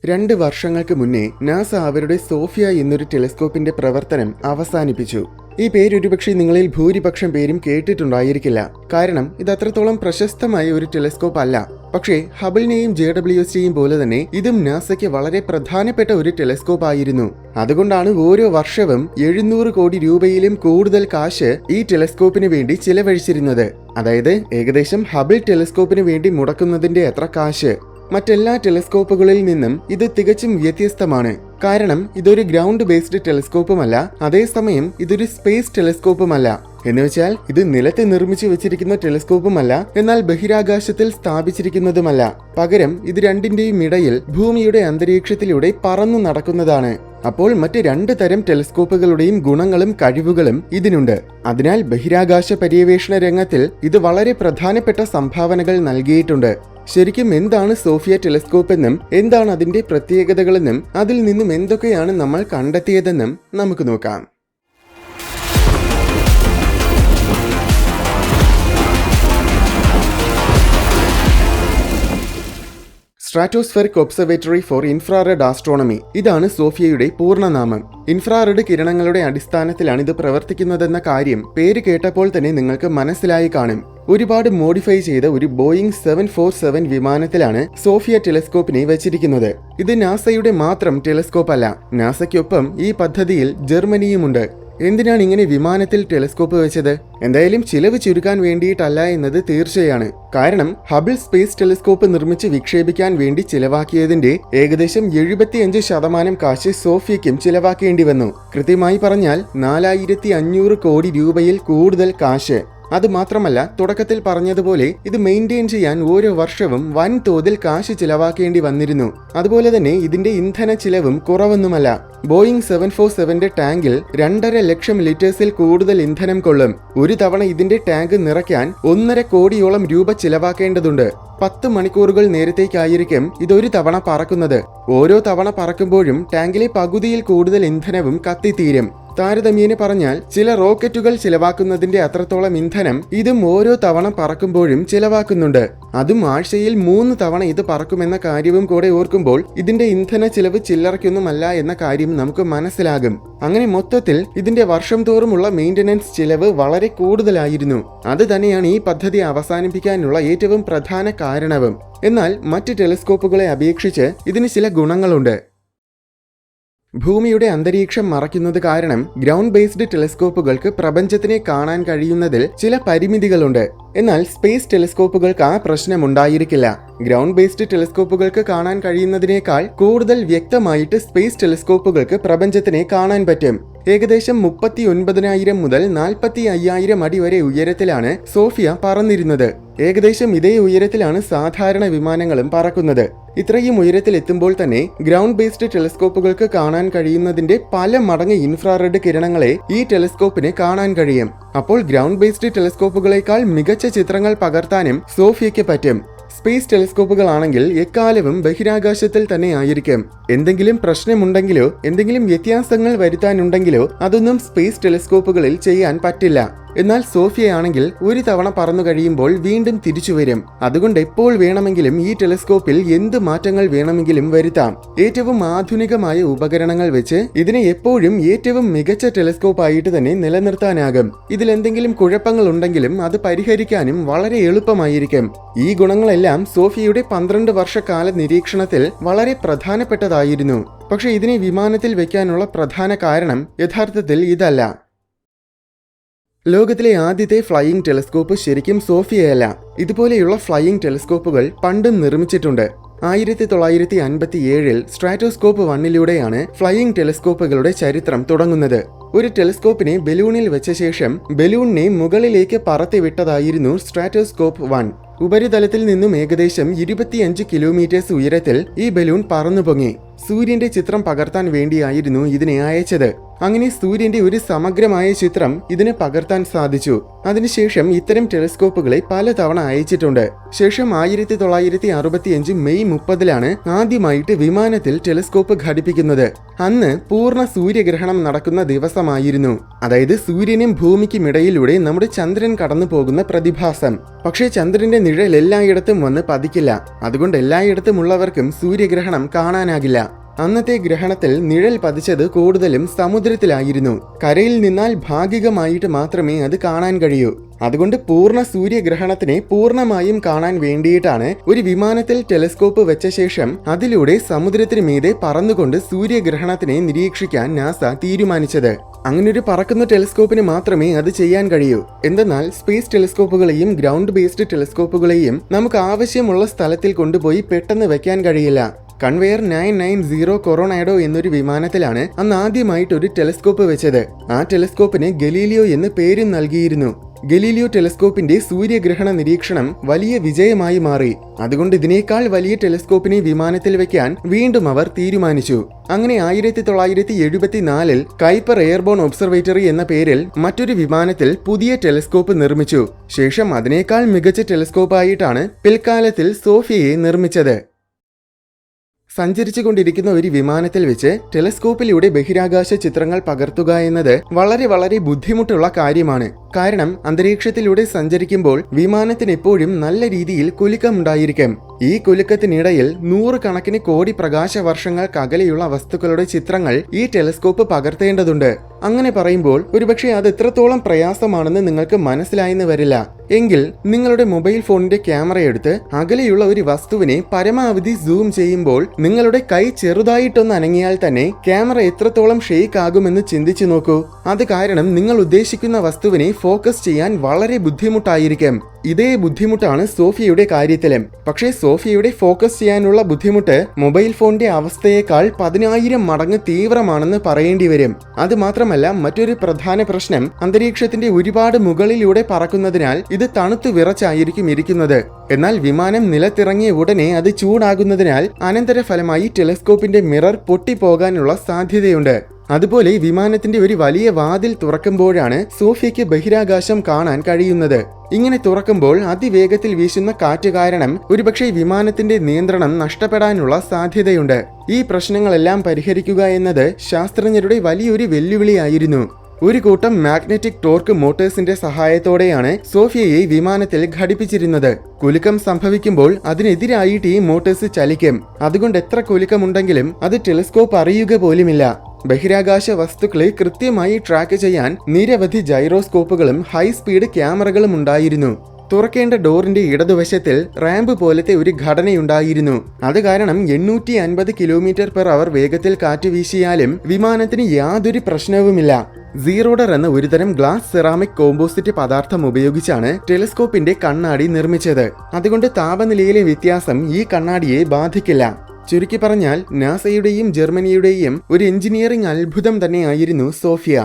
2 വർഷങ്ങൾക്ക് മുന്നേ നാസ അവരുടെ സോഫിയ എന്നൊരു ടെലിസ്കോപ്പിന്റെ പ്രവർത്തനം അവസാനിപ്പിച്ചു. ഈ പേരൊരുപക്ഷെ നിങ്ങളിൽ ഭൂരിപക്ഷം പേരും കേട്ടിട്ടുണ്ടായിരിക്കില്ല. കാരണം ഇത് അത്രത്തോളം പ്രശസ്തമായ ഒരു ടെലിസ്കോപ്പ് അല്ല. പക്ഷേ ഹബിളിനെയും JWSTയും പോലെ തന്നെ ഇതും നാസയ്ക്ക് വളരെ പ്രധാനപ്പെട്ട ഒരു ടെലിസ്കോപ്പ് ആയിരുന്നു. അതുകൊണ്ടാണ് ഓരോ വർഷവും 700 കോടി രൂപയിലും കൂടുതൽ കാശ് ഈ ടെലിസ്കോപ്പിന് വേണ്ടി ചിലവഴിച്ചിരുന്നത്. അതായത് ഏകദേശം ഹബിൾ ടെലിസ്കോപ്പിന് വേണ്ടി മുടക്കുന്നതിന്റെ അത്ര കാശ്. മറ്റെല്ലാ ടെലിസ്കോപ്പുകളിൽ നിന്നും ഇത് തികച്ചും വ്യത്യസ്തമാണ്. കാരണം ഇതൊരു ഗ്രൗണ്ട് ബേസ്ഡ് ടെലിസ്കോപ്പുമല്ല, അതേസമയം ഇതൊരു സ്പേസ് ടെലിസ്കോപ്പുമല്ല. എന്നുവെച്ചാൽ ഇത് നിലത്ത് നിർമ്മിച്ചു വെച്ചിരിക്കുന്ന ടെലിസ്കോപ്പുമല്ല, എന്നാൽ ബഹിരാകാശത്തിൽ സ്ഥാപിച്ചിരിക്കുന്നതുമല്ല. പകരം ഇത് രണ്ടിന്റെയും ഇടയിൽ ഭൂമിയുടെ അന്തരീക്ഷത്തിലൂടെ പറന്നു നടക്കുന്നതാണ്. അപ്പോൾ മറ്റ് 2 തരം ടെലിസ്കോപ്പുകളുടെയും ഗുണങ്ങളും കഴിവുകളും ഇതിനുണ്ട്. അതിനാൽ ബഹിരാകാശ പര്യവേഷണ രംഗത്തിൽ ഇത് വളരെ പ്രധാനപ്പെട്ട സംഭാവനകൾ നൽകിയിട്ടുണ്ട്. ശരിക്കും എന്താണ് സോഫിയ ടെലിസ്കോപ്പ് എന്നും എന്താണ് അതിന്റെ പ്രത്യേകതകളെന്നും അതിൽ നിന്നും എന്തൊക്കെയാണ് നമ്മൾ കണ്ടെത്തിയതെന്നും നമുക്ക് നോക്കാം. Stratospheric observatory for infrared astronomy, ഇതാണ് സോഫിയയുടെ പൂർണ്ണനാമം. ഇൻഫ്രാറെഡ് കിരണങ്ങളുടെ അടിസ്ഥാനത്തിലാണ് ഇത് പ്രവർത്തിക്കുന്നതെന്ന കാര്യം പേര് കേട്ടപ്പോൾ തന്നെ നിങ്ങൾക്ക് മനസ്സിലായി കാണും. ഒരുപാട് മോഡിഫൈ ചെയ്ത ഒരു ബോയിങ് 747 വിമാനത്തിലാണ് സോഫിയ ടെലിസ്കോപ്പിനെ വെച്ചിരിക്കുന്നത്. ഇത് നാസയുടെ മാത്രം ടെലിസ്കോപ്പ് അല്ല. നാസയ്ക്കൊപ്പം ഈ പദ്ധതിയിൽ ജർമ്മനിയുമുണ്ട്. എന്തിനാണ് ഇങ്ങനെ വിമാനത്തിൽ ടെലിസ്കോപ്പ് വെച്ചത്? എന്തായാലും ചിലവ് ചുരുക്കാൻ വേണ്ടിയിട്ടല്ല എന്നത് തീർച്ചയാണ്. കാരണം ഹബിൾ സ്പേസ് ടെലിസ്കോപ്പ് നിർമ്മിച്ച് വിക്ഷേപിക്കാൻ വേണ്ടി ചിലവാക്കിയതിന്റെ ഏകദേശം 75% കാശ് സോഫിയയ്ക്കും ചിലവാക്കേണ്ടി വന്നു. കൃത്യമായി പറഞ്ഞാൽ 4500 കോടി രൂപയിൽ കൂടുതൽ കാശ്. അതുമാത്രമല്ല, തുടക്കത്തിൽ പറഞ്ഞതുപോലെ ഇത് മെയിൻറ്റെയിൻ ചെയ്യാൻ ഓരോ വർഷവും വൻതോതിൽ കാശ് ചിലവാക്കേണ്ടി വന്നിരുന്നു. അതുപോലെ തന്നെ ഇതിന്റെ ഇന്ധന ചിലവും കുറവൊന്നുമല്ല. ബോയിങ് 747ന്റെ ടാങ്കിൽ 2.5 ലക്ഷം ലിറ്റേഴ്സിൽ കൂടുതൽ ഇന്ധനം കൊള്ളും. ഒരു തവണ ഇതിന്റെ ടാങ്ക് നിറയ്ക്കാൻ 1.5 കോടിയോളം രൂപ ചിലവാക്കേണ്ടതുണ്ട്. 10 മണിക്കൂറുകൾ നേരത്തേക്കായിരിക്കും ഇതൊരു തവണ പറക്കുന്നത്. ഓരോ തവണ പറക്കുമ്പോഴും ടാങ്കിലെ പകുതിയിൽ കൂടുതൽ ഇന്ധനവും കത്തിത്തീരും. താരതമ്യേന പറഞ്ഞാൽ ചില റോക്കറ്റുകൾ ചിലവാക്കുന്നതിന്റെ അത്രത്തോളം ഇന്ധനം ഇതും ഓരോ തവണ പറക്കുമ്പോഴും ചിലവാക്കുന്നുണ്ട്. അതും ആഴ്ചയിൽ 3 തവണ ഇത് പറക്കുമെന്ന കാര്യവും കൂടെ ഓർക്കുമ്പോൾ ഇതിന്റെ ഇന്ധന ചിലവ് ചില്ലറയ്ക്കൊന്നുമല്ല എന്ന കാര്യം നമുക്ക് മനസ്സിലാകും. അങ്ങനെ മൊത്തത്തിൽ ഇതിന്റെ വർഷം തോറുമുള്ള മെയിന്റനൻസ് ചിലവ് വളരെ കൂടുതലായിരുന്നു. അത് തന്നെയാണ് ഈ പദ്ധതി അവസാനിപ്പിക്കാനുള്ള ഏറ്റവും പ്രധാന കാരണവും. എന്നാൽ മറ്റ് ടെലിസ്കോപ്പുകളെ അപേക്ഷിച്ച് ഇതിന് ചില ഗുണങ്ങളുണ്ട്. ഭൂമിയുടെ അന്തരീക്ഷം മറയ്ക്കുന്നത് കാരണം ഗ്രൗണ്ട് ബേസ്ഡ് ടെലിസ്കോപ്പുകൾക്ക് പ്രപഞ്ചത്തിനെ കാണാൻ കഴിയുന്നതിൽ ചില പരിമിതികളുണ്ട്. എന്നാൽ സ്പേസ് ടെലിസ്കോപ്പുകൾക്ക് ആ പ്രശ്നമുണ്ടായിരിക്കില്ല. ഗ്രൗണ്ട് ബേസ്ഡ് ടെലിസ്കോപ്പുകൾക്ക് കാണാൻ കഴിയുന്നതിനേക്കാൾ കൂടുതൽ വ്യക്തമായിട്ട് സ്പേസ് ടെലിസ്കോപ്പുകൾക്ക് പ്രപഞ്ചത്തിനെ കാണാൻ പറ്റും. ഏകദേശം 39,000 മുതൽ 45,000 അടി വരെ ഉയരത്തിലാണ് സോഫിയ പറന്നിരുന്നത്. ഏകദേശം ഇതേ ഉയരത്തിലാണ് സാധാരണ വിമാനങ്ങളും പറക്കുന്നത്. ഇത്രയും ഉയരത്തിൽ എത്തുമ്പോൾ തന്നെ ഗ്രൗണ്ട് ബേസ്ഡ് ടെലിസ്കോപ്പുകൾക്ക് കാണാൻ കഴിയുന്നതിന്റെ പല മടങ്ങ് ഇൻഫ്രാറെഡ് കിരണങ്ങളെ ഈ ടെലിസ്കോപ്പിന് കാണാൻ കഴിയും. അപ്പോൾ ഗ്രൗണ്ട് ബേസ്ഡ് ടെലിസ്കോപ്പുകളേക്കാൾ മികച്ച ചിത്രങ്ങൾ പകർത്താനും സോഫിയയ്ക്ക് പറ്റും. സ്പേസ് ടെലിസ്കോപ്പുകളാണെങ്കിൽ എക്കാലവും ബഹിരാകാശത്തിൽ തന്നെ ആയിരിക്കും. എന്തെങ്കിലും പ്രശ്നമുണ്ടെങ്കിലോ എന്തെങ്കിലും വ്യത്യാസങ്ങൾ വരുത്താനുണ്ടെങ്കിലോ അതൊന്നും സ്പേസ് ടെലിസ്കോപ്പുകളിൽ ചെയ്യാൻ പറ്റില്ല. എന്നാൽ സോഫിയ ആണെങ്കിൽ ഒരു തവണ പറന്നു കഴിയുമ്പോൾ വീണ്ടും തിരിച്ചു വരും. അതുകൊണ്ട് എപ്പോൾ വേണമെങ്കിലും ഈ ടെലിസ്കോപ്പിൽ എന്ത് മാറ്റങ്ങൾ വേണമെങ്കിലും വരുത്താം. ഏറ്റവും ആധുനികമായ ഉപകരണങ്ങൾ വെച്ച് ഇതിനെ എപ്പോഴും ഏറ്റവും മികച്ച ടെലിസ്കോപ്പ് ആയിട്ട് തന്നെ നിലനിർത്താനാകും. ഇതിൽ എന്തെങ്കിലും കുഴപ്പങ്ങൾ ഉണ്ടെങ്കിലും അത് പരിഹരിക്കാനും വളരെ എളുപ്പമായിരിക്കും. ഈ ഗുണങ്ങളെല്ലാം സോഫിയയുടെ 12 വർഷക്കാല നിരീക്ഷണത്തിൽ വളരെ പ്രധാനപ്പെട്ടതായിരുന്നു. പക്ഷെ ഇതിനെ വിമാനത്തിൽ വെക്കാനുള്ള പ്രധാന കാരണം യഥാർത്ഥത്തിൽ ഇതല്ല. ലോകത്തിലെ ആദ്യത്തെ ഫ്ലൈയിങ് ടെലിസ്കോപ്പ് ശരിക്കും സോഫിയയല്ല. ഇതുപോലെയുള്ള ഫ്ലൈയിങ് ടെലിസ്കോപ്പുകൾ പണ്ടും നിർമ്മിച്ചിട്ടുണ്ട്. 1957 സ്ട്രാറ്റോസ്കോപ്പ് 1 ഫ്ലൈയിങ് ടെലിസ്കോപ്പുകളുടെ ചരിത്രം തുടങ്ങുന്നത്. ഒരു ടെലിസ്കോപ്പിനെ ബലൂണിൽ വെച്ച ശേഷം ബലൂണിനെ മുകളിലേക്ക് പറത്തിവിട്ടതായിരുന്നു സ്ട്രാറ്റോസ്കോപ്പ് 1. ഉപരിതലത്തിൽ നിന്നും ഏകദേശം 25 കിലോമീറ്റേഴ്സ് ഉയരത്തിൽ ഈ ബലൂൺ പറന്നു പൊങ്ങി. സൂര്യന്റെ ചിത്രം പകർത്താൻ വേണ്ടിയായിരുന്നു ഇതിനെ അയച്ചത്. അങ്ങനെ സൂര്യന്റെ ഒരു സമഗ്രമായ ചിത്രം ഇതിന് പകർത്താൻ സാധിച്ചു. അതിനുശേഷം ഇത്തരം ടെലിസ്കോപ്പുകളെ പലതവണ അയച്ചിട്ടുണ്ട്. ശേഷം 1965 മെയ് 30 ആദ്യമായിട്ട് വിമാനത്തിൽ ടെലിസ്കോപ്പ് ഘടിപ്പിക്കുന്നത്. അന്ന് പൂർണ്ണ സൂര്യഗ്രഹണം നടക്കുന്ന ദിവസമായിരുന്നു. അതായത് സൂര്യനും ഭൂമിക്കും ഇടയിലൂടെ നമ്മുടെ ചന്ദ്രൻ കടന്നു പോകുന്ന പ്രതിഭാസം. പക്ഷേ ചന്ദ്രന്റെ നിഴൽ എല്ലായിടത്തും വന്ന് പതിക്കില്ല. അതുകൊണ്ട് എല്ലായിടത്തും ഉള്ളവർക്കും സൂര്യഗ്രഹണം കാണാനാകില്ല. അന്നത്തെ ഗ്രഹണത്തിൽ നിഴൽ പതിച്ചത് കൂടുതലും സമുദ്രത്തിലായിരുന്നു. കരയിൽ നിന്നാൽ ഭാഗികമായിട്ട് മാത്രമേ അത് കാണാൻ കഴിയൂ. അതുകൊണ്ട് പൂർണ്ണ സൂര്യഗ്രഹണത്തിനെ പൂർണ്ണമായും കാണാൻ വേണ്ടിയിട്ടാണ് ഒരു വിമാനത്തിൽ ടെലിസ്കോപ്പ് വെച്ച ശേഷം അതിലൂടെ സമുദ്രത്തിന് മീതെ പറന്നുകൊണ്ട് സൂര്യഗ്രഹണത്തിനെ നിരീക്ഷിക്കാൻ നാസ തീരുമാനിച്ചത്. അങ്ങനൊരു പറക്കുന്ന ടെലിസ്കോപ്പിന് മാത്രമേ അത് ചെയ്യാൻ കഴിയൂ. എന്തെന്നാൽ സ്പേസ് ടെലിസ്കോപ്പുകളെയും ഗ്രൗണ്ട് ബേസ്ഡ് ടെലിസ്കോപ്പുകളെയും നമുക്ക് ആവശ്യമുള്ള സ്ഥലത്തിൽ കൊണ്ടുപോയി പെട്ടെന്ന് വെക്കാൻ കഴിയില്ല. കൺവെയർ 990 കൊറോണാഡോ എന്നൊരു വിമാനത്തിലാണ് അന്ന് ആദ്യമായിട്ട് ഒരു ടെലിസ്കോപ്പ് വെച്ചത്. ആ ടെലിസ്കോപ്പിന് ഗലീലിയോ എന്ന് പേരും നൽകിയിരുന്നു. ഗലീലിയോ ടെലിസ്കോപ്പിന്റെ സൂര്യഗ്രഹണ നിരീക്ഷണം വലിയ വിജയമായി മാറി. അതുകൊണ്ട് ഇതിനേക്കാൾ വലിയ ടെലിസ്കോപ്പിനെ വിമാനത്തിൽ വെക്കാൻ വീണ്ടും അവർ തീരുമാനിച്ചു. അങ്ങനെ 1974 കൈപ്പർ എയർബോൺ ഒബ്സർവേറ്ററി എന്ന പേരിൽ മറ്റൊരു വിമാനത്തിൽ പുതിയ ടെലിസ്കോപ്പ് നിർമ്മിച്ചു. ശേഷം അതിനേക്കാൾ മികച്ച ടെലിസ്കോപ്പായിട്ടാണ് പിൽക്കാലത്തിൽ സോഫിയയെ നിർമ്മിച്ചത്. സഞ്ചരിച്ചു കൊണ്ടിരിക്കുന്ന ഒരു വിമാനത്തിൽ വെച്ച് ടെലിസ്കോപ്പിലൂടെ ബഹിരാകാശ ചിത്രങ്ങൾ പകർത്തുക എന്നത് വളരെ ബുദ്ധിമുട്ടുള്ള കാര്യമാണ്. കാരണം അന്തരീക്ഷത്തിലൂടെ സഞ്ചരിക്കുമ്പോൾ വിമാനത്തിന് എപ്പോഴും നല്ല രീതിയിൽ കുലുക്കമുണ്ടായിരിക്കും. ഈ കുലുക്കത്തിനിടയിൽ 100 കണക്കിന് കോടി പ്രകാശ വർഷങ്ങൾക്കകലെയുള്ള വസ്തുക്കളുടെ ചിത്രങ്ങൾ ഈ ടെലിസ്കോപ്പ് പകർത്തേണ്ടതുണ്ട്. അങ്ങനെ പറയുമ്പോൾ ഒരുപക്ഷെ അത് എത്രത്തോളം പ്രയാസമാണെന്ന് നിങ്ങൾക്ക് മനസ്സിലായെന്ന് വരില്ല. എങ്കിൽ നിങ്ങളുടെ മൊബൈൽ ഫോണിന്റെ ക്യാമറ എടുത്ത് അകലെയുള്ള ഒരു വസ്തുവിനെ പരമാവധി സൂം ചെയ്യുമ്പോൾ നിങ്ങളുടെ കൈ ചെറുതായിട്ടൊന്ന് അനങ്ങിയാൽ തന്നെ ക്യാമറ എത്രത്തോളം ഷേക്ക് ആകുമെന്ന് ചിന്തിച്ചു നോക്കൂ. അത് കാരണം നിങ്ങൾ ഉദ്ദേശിക്കുന്ന വസ്തുവിനെ ഫോക്കസ് ചെയ്യാൻ വളരെ ബുദ്ധിമുട്ടായിരിക്കും. ഇതേ ബുദ്ധിമുട്ടാണ് സോഫിയയുടെ കാര്യത്തിലും. പക്ഷേ സോഫിയയുടെ ഫോക്കസ് ചെയ്യാനുള്ള ബുദ്ധിമുട്ട് മൊബൈൽ ഫോണിന്റെ അവസ്ഥയേക്കാൾ 10,000 മടങ്ങ് തീവ്രമാണെന്ന് പറയേണ്ടി വരും. അത് മാത്രമല്ല, മറ്റൊരു പ്രധാന പ്രശ്നം അന്തരീക്ഷത്തിന്റെ ഒരുപാട് മുകളിലൂടെ പറക്കുന്നതിനാൽ ഇത് തണുത്തു വിറച്ചായിരിക്കും ഇരിക്കുന്നത്. എന്നാൽ വിമാനം നിലത്തിറങ്ങിയ ഉടനെ അത് ചൂടാകുന്നതിനാൽ അനന്തരഫലമായി ടെലിസ്കോപ്പിന്റെ മിറർ പൊട്ടിപ്പോകാനുള്ള സാധ്യതയുണ്ട്. അതുപോലെ വിമാനത്തിന്റെ ഒരു വലിയ വാതിൽ തുറക്കുമ്പോഴാണ് സോഫിയയ്ക്ക് ബഹിരാകാശം കാണാൻ കഴിയുന്നത്. ഇങ്ങനെ തുറക്കുമ്പോൾ അതിവേഗത്തിൽ വീശുന്ന കാറ്റ് കാരണം ഒരുപക്ഷെ വിമാനത്തിന്റെ നിയന്ത്രണം നഷ്ടപ്പെടാനുള്ള സാധ്യതയുണ്ട്. ഈ പ്രശ്നങ്ങളെല്ലാം പരിഹരിക്കുക എന്നത് ശാസ്ത്രജ്ഞരുടെ വലിയൊരു വെല്ലുവിളിയായിരുന്നു. ഒരു കൂട്ടം മാഗ്നറ്റിക് ടോർക്ക് മോട്ടോഴ്സിന്റെ സഹായത്തോടെയാണ് സോഫിയയെ വിമാനത്തിൽ ഘടിപ്പിച്ചിരുന്നത്. കുലുക്കം സംഭവിക്കുമ്പോൾ അതിനെതിരായിട്ട് ഈ മോട്ടോഴ്സ് ചലിക്കും. അതുകൊണ്ട് എത്ര കുലുക്കമുണ്ടെങ്കിലും അത് ടെലിസ്കോപ്പ് അറിയുക പോലുമില്ല. ബഹിരാകാശ വസ്തുക്കളെ കൃത്യമായി ട്രാക്ക് ചെയ്യാൻ നിരവധി ജൈറോസ്കോപ്പുകളും ഹൈ സ്പീഡ് ക്യാമറകളും ഉണ്ടായിരുന്നു. തുറക്കേണ്ട ഡോറിന്റെ ഇടതുവശത്തിൽ റാമ്പ് പോലത്തെ ഒരു ഘടനയുണ്ടായിരുന്നു. അത് കാരണം 850 km/h വേഗത്തിൽ കാറ്റ് വീശിയാലും വിമാനത്തിന് യാതൊരു പ്രശ്നവുമില്ല. സീറോഡർ എന്ന ഒരുതരം ഗ്ലാസ് സെറാമിക് കോമ്പോസിറ്റ് പദാർത്ഥം ഉപയോഗിച്ചാണ് ടെലിസ്കോപ്പിന്റെ കണ്ണാടി നിർമ്മിച്ചത്. അതുകൊണ്ട് താപനിലയിലെ വ്യത്യാസം ഈ കണ്ണാടിയെ ബാധിക്കില്ല. ചുരുക്കി പറഞ്ഞാൽ നാസയുടെയും ജർമ്മനിയുടെയും ഒരു എഞ്ചിനീയറിംഗ് അത്ഭുതം തന്നെയായിരുന്നു സോഫിയ.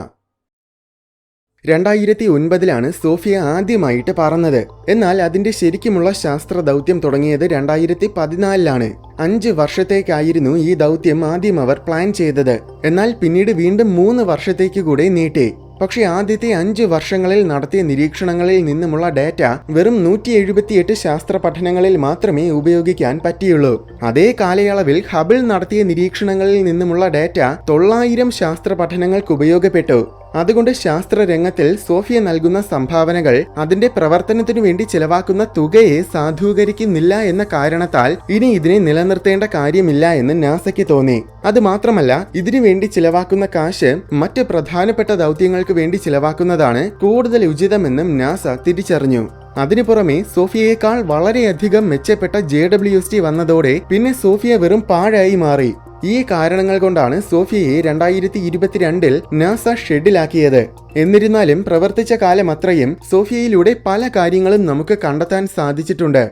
2009 സോഫിയ ആദ്യമായിട്ട് പറന്നത്. എന്നാൽ അതിന്റെ ശരിക്കുമുള്ള ശാസ്ത്ര ദൗത്യം തുടങ്ങിയത് 2014 5 വർഷത്തേക്കായിരുന്നു ഈ ദൗത്യം ആദ്യം അവർ പ്ലാൻ ചെയ്തത്. എന്നാൽ പിന്നീട് വീണ്ടും 3 വർഷത്തേക്ക് കൂടെ നീട്ടി. പക്ഷേ ആദ്യത്തെ 5 വർഷങ്ങളിൽ നടത്തിയ നിരീക്ഷണങ്ങളിൽ നിന്നുമുള്ള ഡാറ്റ വെറും 178 ശാസ്ത്ര പഠനങ്ങളിൽ മാത്രമേ ഉപയോഗിക്കാൻ പറ്റിയുള്ളൂ. അതേ കാലയളവിൽ ഹബിൾ നടത്തിയ നിരീക്ഷണങ്ങളിൽ നിന്നുമുള്ള ഡാറ്റ 900 ശാസ്ത്ര പഠനങ്ങൾക്ക് ഉപയോഗപ്പെട്ടു. അതുകൊണ്ട് ശാസ്ത്രരംഗത്തിൽ സോഫിയ നൽകുന്ന സംഭാവനകൾ അതിന്റെ പ്രവർത്തനത്തിനു വേണ്ടി ചിലവാക്കുന്ന തുകയെ സാധൂകരിക്കുന്നില്ല എന്ന കാരണത്താൽ ഇനി ഇതിനെ നിലനിർത്തേണ്ട കാര്യമില്ല എന്ന് നാസയ്ക്ക് തോന്നി. അത് മാത്രമല്ല, ഇതിനു വേണ്ടി ചിലവാക്കുന്ന കാശ് മറ്റ് പ്രധാനപ്പെട്ട ദൗത്യങ്ങൾക്ക് വേണ്ടി ചിലവാക്കുന്നതാണ് കൂടുതൽ ഉചിതമെന്നും നാസ തിരിച്ചറിഞ്ഞു. അതിനു പുറമെ സോഫിയയേക്കാൾ വളരെയധികം മെച്ചപ്പെട്ട JWST വന്നതോടെ പിന്നെ സോഫിയ വെറും പാഴായി മാറി. ഈ കാരണങ്ങൾ കൊണ്ടാണ് സോഫിയയെ 2022 നാസ ഷെഡിലാക്കിയത്. എന്നിരുന്നാലും പ്രവർത്തിച്ച കാലം അത്രയും സോഫിയയിലൂടെ പല കാര്യങ്ങളും നമുക്ക് കണ്ടെത്താൻ സാധിച്ചിട്ടുണ്ട്.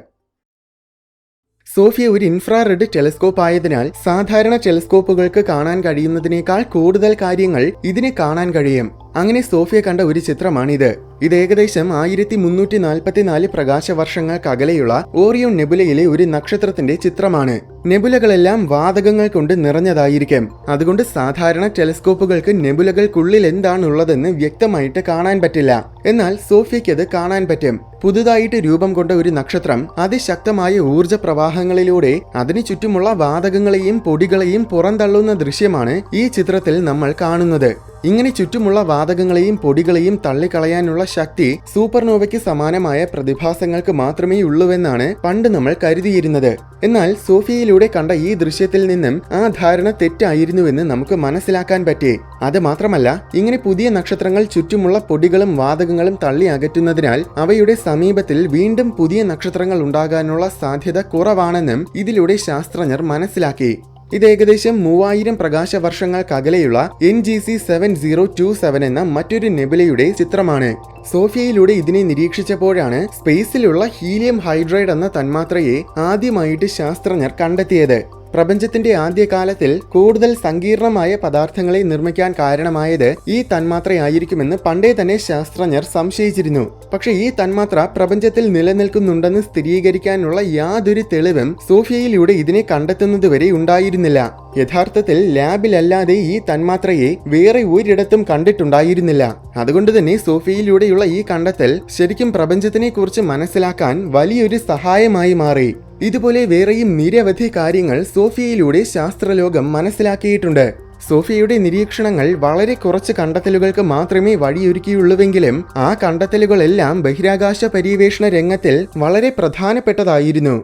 സോഫിയ ഒരു ഇൻഫ്രാറെഡ് ടെലിസ്കോപ്പ് ആയതിനാൽ സാധാരണ ടെലിസ്കോപ്പുകൾക്ക് കാണാൻ കഴിയുന്നതിനേക്കാൾ കൂടുതൽ കാര്യങ്ങൾ ഇതിന് കാണാൻ കഴിയും. അങ്ങനെ സോഫിയ കണ്ട ഒരു ചിത്രമാണിത്. ഇത് ഏകദേശം 1344 പ്രകാശ വർഷങ്ങൾക്കകലെയുള്ള ഓറിയോൺ നെബുലയിലെ ഒരു നക്ഷത്രത്തിന്റെ ചിത്രമാണ്. നെബുലകളെല്ലാം വാതകങ്ങൾ കൊണ്ട് നിറഞ്ഞതായിരിക്കും. അതുകൊണ്ട് സാധാരണ ടെലിസ്കോപ്പുകൾക്ക് നെബുലകൾക്കുള്ളിൽ എന്താണുള്ളതെന്ന് വ്യക്തമായിട്ട് കാണാൻ പറ്റില്ല. എന്നാൽ സോഫിയയ്ക്ക് അത് കാണാൻ പറ്റും. പുതുതായിട്ട് രൂപം കൊണ്ട ഒരു നക്ഷത്രം അതിശക്തമായ ഊർജ പ്രവാഹങ്ങളിലൂടെ അതിനു ചുറ്റുമുള്ള വാതകങ്ങളെയും പൊടികളെയും പുറന്തള്ളുന്ന ദൃശ്യമാണ് ഈ ചിത്രത്തിൽ നമ്മൾ കാണുന്നത്. ഇങ്ങനെ ചുറ്റുമുള്ള വാതകങ്ങളെയും പൊടികളെയും തള്ളിക്കളയാനുള്ള ശക്തി സൂപ്പർനോവയ്ക്ക് സമാനമായ പ്രതിഭാസങ്ങൾക്ക് മാത്രമേ ഉള്ളൂവെന്നാണ് പണ്ട് നമ്മൾ കരുതിയിരുന്നത്. എന്നാൽ സോഫിയയിലൂടെ കണ്ട ഈ ദൃശ്യത്തിൽ നിന്നും ആ ധാരണ തെറ്റായിരുന്നുവെന്ന് നമുക്ക് മനസ്സിലാക്കാൻ പറ്റി. അത് മാത്രമല്ല, ഇങ്ങനെ പുതിയ നക്ഷത്രങ്ങൾ ചുറ്റുമുള്ള പൊടികളും വാതകങ്ങളും തള്ളി അകറ്റുന്നതിനാൽ അവയുടെ സമീപത്തിൽ വീണ്ടും പുതിയ നക്ഷത്രങ്ങൾ ഉണ്ടാകാനുള്ള സാധ്യത കുറവാണെന്നും ഇതിലൂടെ ശാസ്ത്രജ്ഞർ മനസ്സിലാക്കി. ഇത് ഏകദേശം 3000 പ്രകാശവർഷങ്ങൾക്കകലെയുള്ള NGC 7027 എന്ന മറ്റൊരു നെബുലയുടെ ചിത്രമാണ്. സോഫിയയിലൂടെ ഇതിനെ നിരീക്ഷിച്ചപ്പോഴാണ് സ്പേസിലുള്ള ഹീലിയം ഹൈഡ്രൈഡ് എന്ന തന്മാത്രയെ ആദ്യമായിട്ട് ശാസ്ത്രജ്ഞർ കണ്ടെത്തിയത്. പ്രപഞ്ചത്തിന്റെ ആദ്യകാലത്തിൽ കൂടുതൽ സങ്കീർണമായ പദാർത്ഥങ്ങളെ നിർമ്മിക്കാൻ കാരണമായത് ഈ തന്മാത്രയായിരിക്കുമെന്ന് പണ്ടേ തന്നെ ശാസ്ത്രജ്ഞർ സംശയിച്ചിരുന്നു. പക്ഷേ ഈ തന്മാത്ര പ്രപഞ്ചത്തിൽ നിലനിൽക്കുന്നുണ്ടെന്ന് സ്ഥിരീകരിക്കാനുള്ള യാതൊരു തെളിവും സോഫിയയിലൂടെ ഇതിനെ കണ്ടെത്തുന്നതുവരെ ഉണ്ടായിരുന്നില്ല. യഥാർത്ഥത്തിൽ ലാബിലല്ലാതെ ഈ തന്മാത്രയെ വേറെ ഒരിടത്തും കണ്ടിട്ടുണ്ടായിരുന്നില്ല. അതുകൊണ്ട് തന്നെ സോഫിയയിലൂടെയുള്ള ഈ കണ്ടെത്തൽ ശരിക്കും പ്രപഞ്ചത്തിനെ കുറിച്ച് മനസ്സിലാക്കാൻ വലിയൊരു സഹായമായി മാറി. ഇതുപോലെ വേറെയും നിരവധി കാര്യങ്ങൾ സോഫിയയിലൂടെ ശാസ്ത്രലോകം മനസ്സിലാക്കിയിട്ടുണ്ട്. സോഫിയയുടെ നിരീക്ഷണങ്ങൾ വളരെ കുറച്ച് കണ്ടെത്തലുകൾക്ക് മാത്രമേ വഴിയൊരുക്കിയുള്ളൂവെങ്കിലും ആ കണ്ടെത്തലുകളെല്ലാം ബഹിരാകാശ പര്യവേഷണ രംഗത്തിൽ വളരെ പ്രധാനപ്പെട്ടതായിരുന്നു.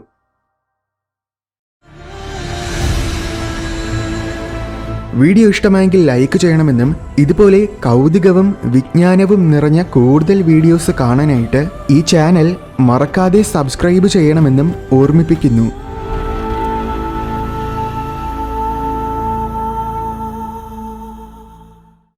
വീഡിയോ ഇഷ്ടമായെങ്കിൽ ലൈക്ക് ചെയ്യണമെന്നും ഇതുപോലെ കൗതുകവും വിജ്ഞാനവും നിറഞ്ഞ കൂടുതൽ വീഡിയോസ് കാണാനായിട്ട് ഈ ചാനൽ മറക്കാതെ സബ്സ്ക്രൈബ് ചെയ്യണമെന്നും ഓർമ്മിപ്പിക്കുന്നു.